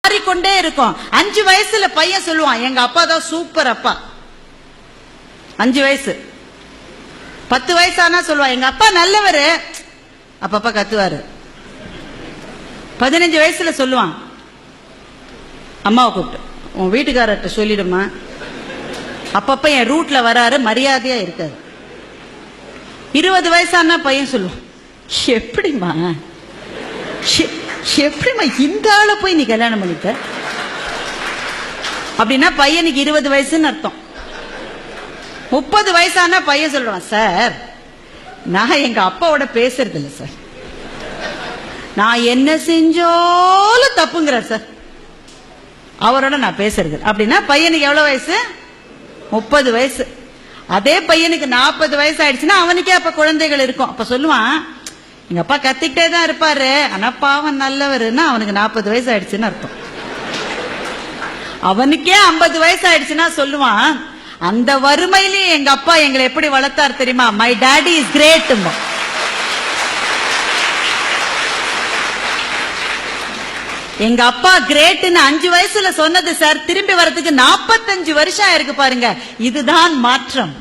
மாறிக்கொண்டே இருக்கும். 5 வயசுல பையன் சொல்லுவான், எங்க அப்பா தான் சூப்பர் அப்பா. 5 வயசு. 10 வயசானா சொல்லுவான், எங்க அப்பா நல்லவரு, அப்பப்பா கத்துவாரு. 15 வயசுல சொல்லுவான், அம்மாவை கூப்பிட்டு, உன் வீட்டுக்காரர்கிட்ட சொல்லிடுமா, அப்பப்ப என் ரூட்ல வராரு, மரியாதையா இருக்காரு. 20 வயசானா பையன் சொல்லுவான், எப்படிமா இந்த ஆளை போய் நீ கல்யாணம் பண்ணிட்ட? அப்படின்னா பையனுக்கு 20 வயசுன்னு அர்த்தம். 30 வயசானா பையன் சொல்றான், சார் நான் எங்க அப்பாவோட பேசுறது இல்லை சார், நான் என்ன செஞ்சாலும் தப்புங்கிறார் சார், அவரோட நான் பேசுறது. அப்படின்னா பையனுக்கு எவ்வளவு வயசு? 30 வயசு. அதே பையனுக்கு 40 வயசு ஆயிடுச்சுன்னா அவனுக்கே அப்ப குழந்தைகள் இருக்கும். அப்ப சொல்லுவான், எங்க அப்பா கத்திக்கிட்டே தான் இருப்பாரு, ஆனா பாவம் நல்லவருன்னா அவனுக்கு 40 வயசு ஆயிடுச்சுன்னு அர்த்தம். அவனுக்கே 50 வயசு ஆயிடுச்சுன்னா சொல்லுவான், அந்த வறுமையிலேயே எங்க அப்பா எங்களை எப்படி வளர்த்தார் தெரியுமா, மை டாடி இஸ் கிரேட். எங்க அப்பா கிரேட்னு 5 வயசுல சொன்னது சார், திரும்பி வரதுக்கு 45 வருஷம் இருக்கு பாருங்க. இதுதான் மாற்றம்.